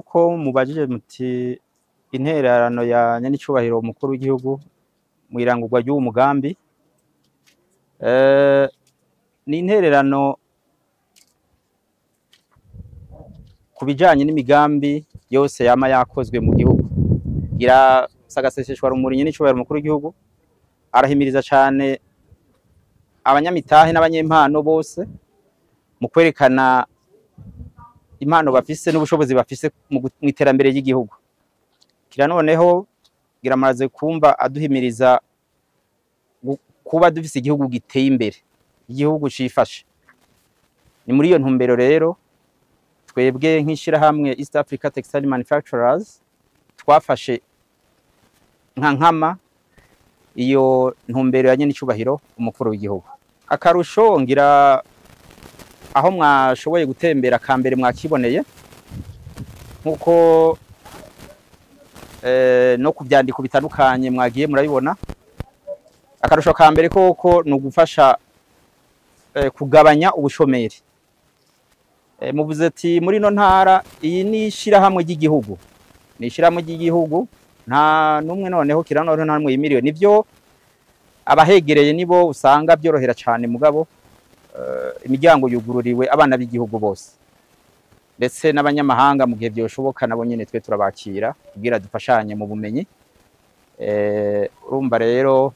nkuko mubajije muti intererano ya nyenicubahiro umukuru w'igihugu mwirangurwa ry'uwo mugambi ni intererano kubijanye n'imigambi yose yama yakozwe mu gihugu gira sagaseseshwa rumuri nyenicubahiro umukuru w'igihugu arahimiriza cyane abanyamitahe n'abanyempano bose mu kwerekana impano bafise n'ubushobozi bafise mu iterambere ry'igihugu. Kira noneho giramaze kumva aduhimiriza kuba dufise igihugu giteye imbere, igihugu cifashe. Ni muri iyo ntumbero rero twebwe nk'ishira hamwe East Africa Textile Manufacturers twafashe nkama iyo ntumbero ya nyenicubahiro umukuru w'igihugu. Akarusho ngira aho mwashoboye gutembera kambere mwakiboneye nkuko no kubyandiko bitandukanye mwagiye murabibona. Akarusho kambere koko no gufasha kugabanya ubushomeri. Muvuze ati muri no ntara iyi ni shira hamwe ry'igihugu, ni shira hamwe ry'igihugu nta numwe noneho kirano nta mwimiriyo nivyo abahegereye nibo usanga byorohera cyane mugabo imiryango yugururiwe abana b'igihugu bose ndetse n'abanyamahanga mu gihe byoshoboka nabo nyene twe turabakira kugira dufashanye mu bumenyi. Urumva rero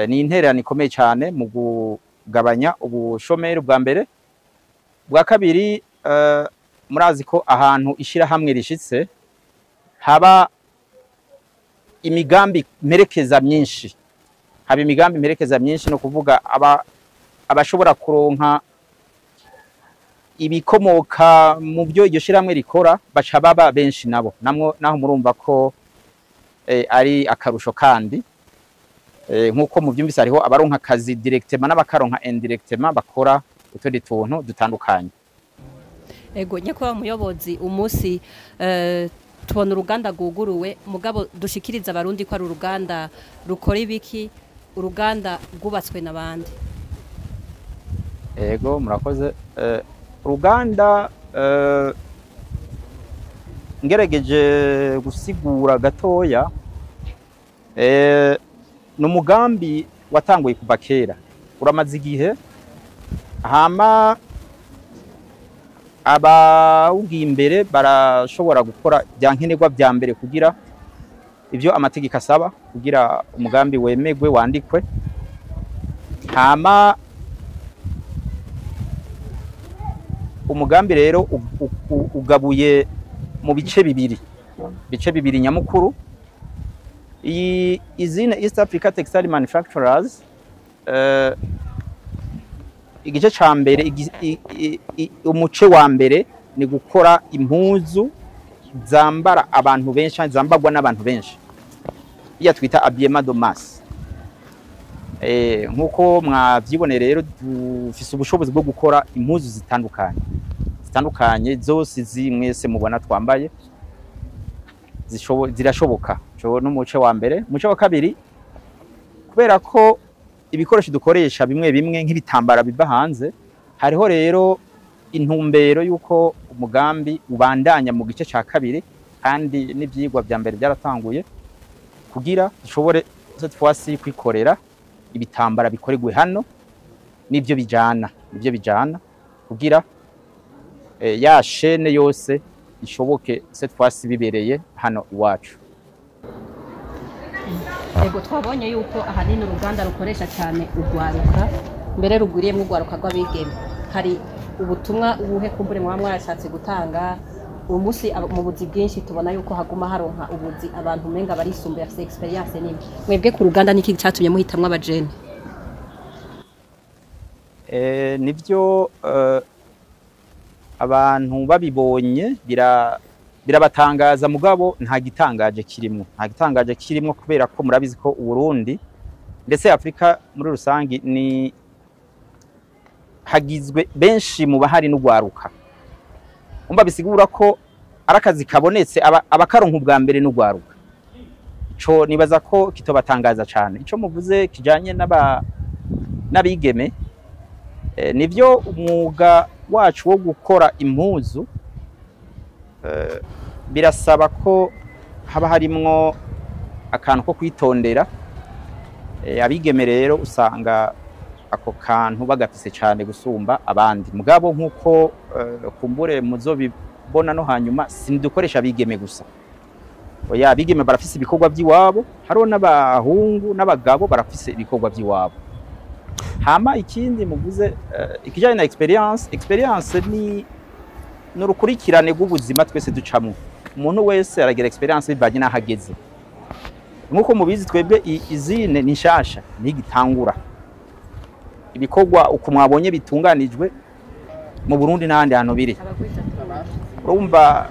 ni intererano ikomeye cyane mu kugabanya ubushomeri bwa mbere. Bwa kabiri murazi ko ahantu ishira hamwe rishitse haba imigambi merekeza myinshi, haba imigambi merekeza myinshi no kuvuga abashobora kuronka ibikomoka mu byo iryo shiramwe rikora baca baba benshi nabo naho murumva ko ari akarusho kandi nkuko mu byumvise hariho abaronka akazi directement n'abakaronka indirectement bakora utundi tuntu dutandukanye. Ego nyakora muyobozi umunsi tubona uruganda guguruwe mugabo dushikiriza abarundi ko ari uruganda rukora ibiki, uruganda rwubatswe n'abandi. Ego murakoze. Uruganda ngerageje gusigura gatoya n'umugambi watanguye kuva kera uramaze igihe hama abawugiye imbere barashobora gukora byankenerwa bya mbere kugira ivyo amategeko asaba kugira umugambi wemegwe wandikwe. Hama umugambi rero ugabuye mu bice bibiri nyamukuru. Izina East Africa Textile Manufacturers igice ca mbere umuce wa mbere ni gukora impuzu zambara abantu benshi, zambagwa n'abantu benshi, iya twita habillement de masse. Nkuko mwavyibone rero dufise ubushobozi bwo gukora impuzu zitandukanye zose zimwese mubona twambaye zirashoboka. Cyo n'umuce wa mbere. Umuce wa kabiri kubera ko ibikoresho dukoresha bimwe nk'ibitambara biva hanze, hariho rero intumbero yuko umugambi ubandanya mu gice ca kabiri kandi n'ivyigwa bya mbere byaratanguye kugira dushobore cette fois-ci kwikorera ibitambara bikoregwe hano nivyo bijana kugira ya chaîne yose ishoboke cette fois-ci bibereye hano iwacu. Ego twabonye yuko ahanini uruganda rukoresha cyane urwaruka mbere ruguriyemo urwaruka rw'abigeme. Hari ubutumwa ubuhe kumbure mwashatse gutanga umunsi mu buzi bwinshi tubona yuko haguma haronka ubuzi abantu menga barisumbuye afite experience nini. Mwebwe ku ruganda niki cyatumye muhitamwe abajene? Nivyo abantu babibonye birabatangaza mugabo nta gitangaje kirimo kubera ko murabizi ko Burundi ndetse Afrika muri rusangi ni hagizwe benshi mu bahari n'ugwaruka. Umba bisigura ko arakazi kabonetse abakaronka ubwa mbere n'ugwaruka. Ico nibaza ko kitobatangaza cyane. Ico muvuze kijanye n'abigeme nivyo umwuga wacu wo gukora impuzu birasaba ko haba harimwo akantu ko kwitondera. Abigeme rero usanga ako kantu bagafise cyane gusumba abandi. Mugabo nkuko kumbure muzobibona no hanyuma sindukoresha abigeme gusa. Oya, abigeme barafise ibikorwa by'iwabo, hariho n'abahungu n'abagabo barafise ibikorwa by'iwabo. Hama ikindi muvuze ikijanye na experience ni n'urukurikirane rw'ubuzima twese ducamwe. Umuntu wese aragira experience bivanye n'ahageze. Nkuko mubizi twebwe izine ni nshasha nigitangura. Ibikorwa uko mwabonye bitunganijwe mu Burundi n'ahandi hantu biri. Urumva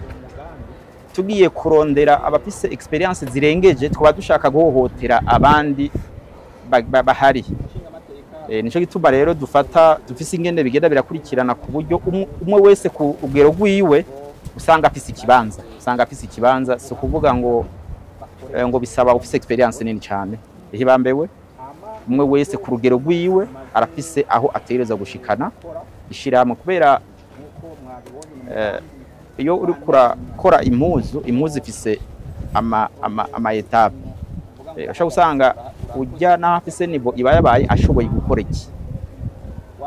tugiye kurondera abafise experience zirengeje twaba dushaka guhohotera abandi bahari. Nico gituma rero dufise ingene bigenda birakurikirana ku buryo umwe wese ku rugero rwiwe usanga afise ikibanza so kuvuga ngo bisaba ufise experience nini cyane. Hibambewe umwe wese ku rugero rwiwe arafise aho ategereza gushikana ishirahamwe kubera iyo uri kurakora impuzu ifise ama etape. Ushaka usanga ujya n'afise nivo ibayabaye ashoboye gukora iki,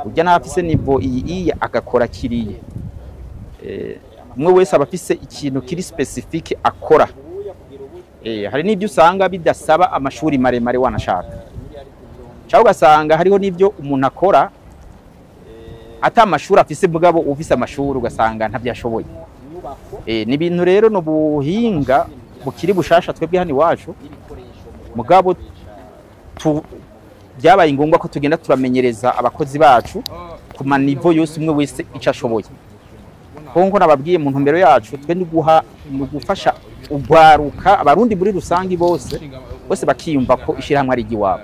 ujya n'afise nivo iyi agakora kiriye. Umwe wese abafise ikintu kiri specifique akora. Hari n'ibyo usanga bidasaba amashuri maremare wanashaka, cyangwa ugasanga hariho n'ibyo umuntu akora ata amashuri afise mugabo ufise amashuri ugasanga ntabyashoboye. Ni ibintu rero no buhinga bukiri bushasha twebwe hano iwacu, mugabo byabaye ngombwa ko tugenda turamenyereza abakozi bacu ku manivo yose umwe wese icyo ashoboye. Kongo nababwiye mu ntumbero yacu twe ni gufasha ugwaruka abarundi muri rusangi bose bakiyumva ko ishirahamwe ari igiwabo.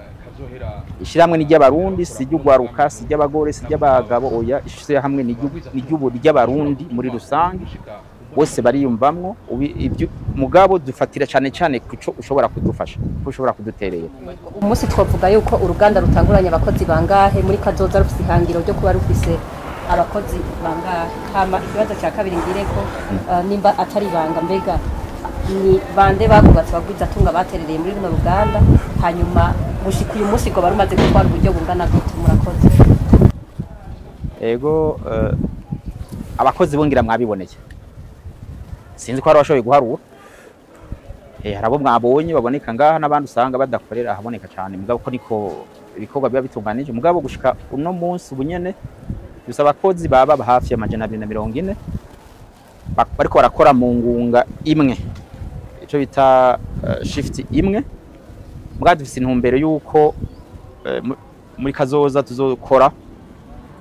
Ishirahamwe ni ry'abarundi, si ry'ugwaruka, si ry'abagore, si ry'abagabo. Oya, ishirahamwe ni ry'abarundi muri rusangi bose bariyumvamwo. Mugabo dufatira cyane kuco ushobora kudufasha, ushobora kuduterera. Umunsi twavuga yuko uruganda rutanguranye abakozi bangahe muri kazoza rufise ihangiro ryo kuba rufise abakozi bangahe. Hama ikibazo cya kabiri ngireko nimba atari banga mbega ni bande bagubatse bagwiza tunga baterereye muri runo ruganda, hanyuma gushika uyu munsi ngo barumaze gutwara uburyo bungana gute? Murakoze. Ego abakozi bongira mwabiboneye, sinzi ko hari abashoboye guharura. Harabo mwabonye baboneka ngaha n'abandi usanga badakorera haboneka cyane, mugabo ko niko ibikorwa biba bitunganije. Mugabo gushika uno munsi ubunyene gusa abakozi baba hafi ya 240 bariko barakora mu ngunga imwe, ico bita shift imwe. Mugabo dufise intumbero yuko muri kazoza tuzokora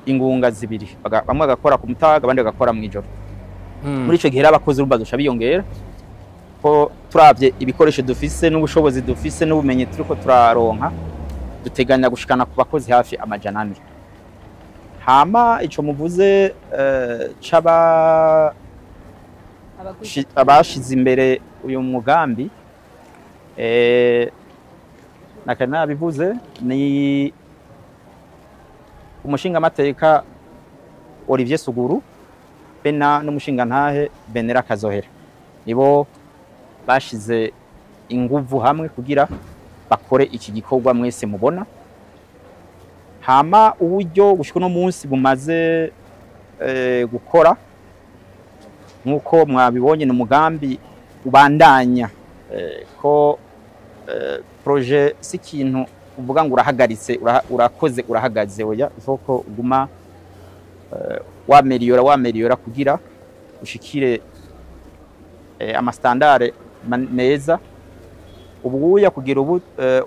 ingunga zibiri, bamwe bagakora ku mutaga abandi bagakora mu ijoro. Muri ico gihe abakozi bazosha biyongera ko turavye ibikoresho dufise n'ubushobozi dufise n'ubumenyi turiko turaronka, duteganya gushikana ku bakozi hafi 400. Hama ico muvuze abashize imbere uyu mugambi nakana bivuze ni umushinga amateka Olivier Suguru bena n'umushinga ntahe Benera Kazohera, nibo bashize inguvu hamwe kugira bakore iki gikorwa mwese mubona. Hama uburyo gushika no munsi bumaze gukora nkuko mwabibonye n'umugambi ubandanya ko projet si kintu uvuga ngo urahagaritse urakoze urahagaze. Oya, isoko uguma wameliora kugira ushikire amastandard meza. Ubuya kugira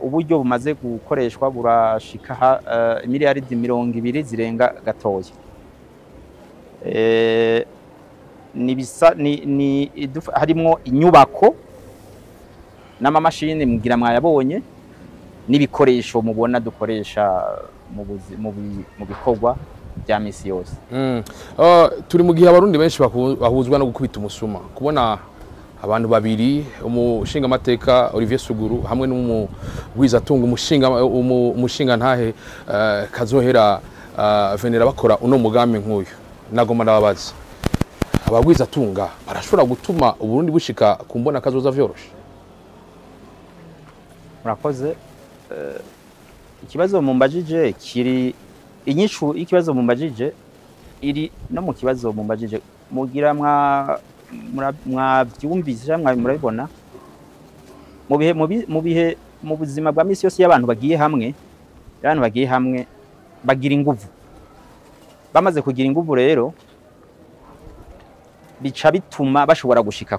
uburyo bumaze gukoreshwa burashika miliyaridi 200 zirenga gatoya. Harimo inyubako n'amamashini mugira mwayabonye n'ibikoresho mubona dukoresha mu bikorwa bya misi yose. Turi mu gihe abarundi benshi bahuzwa no gukubita umusuma, kubona abantu babiri umushinga amateka Olivier Suguru hamwe n'umugwizatunga umushinga ntahe Kazohera Venera bakora uno mugambi nk'uyu. Nagoma ndababaza abagwiza tunga barashobora gutuma Uburundi bushika ku mbona kazoza vyoroshe. Murakoze. Ikibazo mumbajije kiri inyishu ikibazo mumbajije iri no mu kibazo mumbajije mugira mwa byumvise cyangwa murabibona mu buzima bwa misi yose y'abantu bagiye hamwe bagira inguvu, bamaze kugira inguvu rero bica bituma bashobora gushika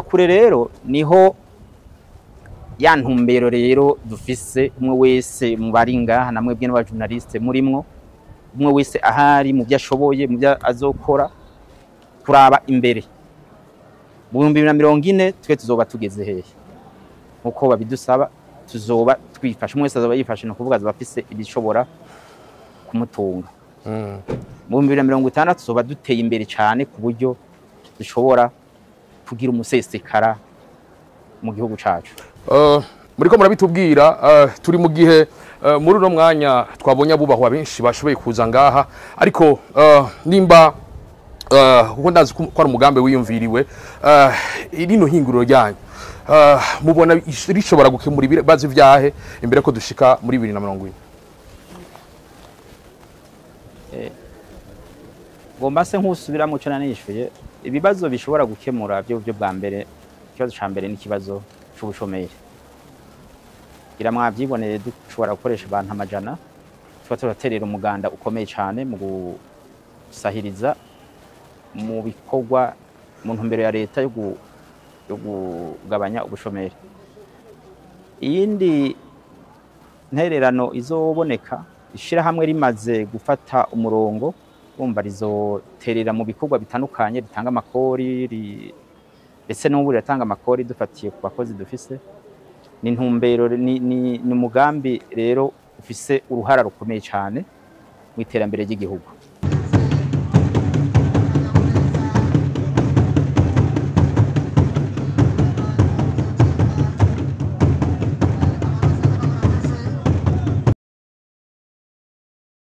kure rero niho ya ntumbero rero dufise umwe wese mu baringa namwe bwe n'aba journaliste murimwo umwe wese ahari mu byo ashoboye mu byo azokora kuraba imbere mu 2040 twe tuzoba tugeze hehe nkuko babidusaba tuzoba twifashe umwe wese azoba yifashe no kuvuga azabafise ibishobora kumutunga mu 2050 tuzoba duteye imbere cyane ku buryo dushobora kugira umusesekara mu gihugu cacu. Muriko murabitubwira turi mu gihe muri uno mwanya twabonye abubahwa benshi bashoboye kuza ngaha ariko nimba kuko ndazi ko ari umugambi wiyumviriwe irino hinguriro ryanyu mubona rishobora gukemura ibibazo vyahe imbere ko dushika muri 2040. Ngomba se nkusubira mu cyo nanishuye ibibazo bishobora gukemura byo bwa mbere. Ikibazo ca mbere ni kibazo c'ubushomeri. Gira mwavyiboneye dushobora gukoresha abantu amajana turaterera umuganda ukomeye cyane mu gusahiriza mu bikorwa mu ntumbero ya leta yo kugabanya ubushomeri. Iyindi ntererano izoboneka ishira hamwe rimaze gufata umurongo bumva rizoterera mu bikorwa bitandukanye bitanga amakori ndetse n'ubu riratanga amakori dufatiye ku bakozi dufise. Ni ntumbero ni umugambi rero ufise uruhara rukomeye cyane mu iterambere ry'igihugu.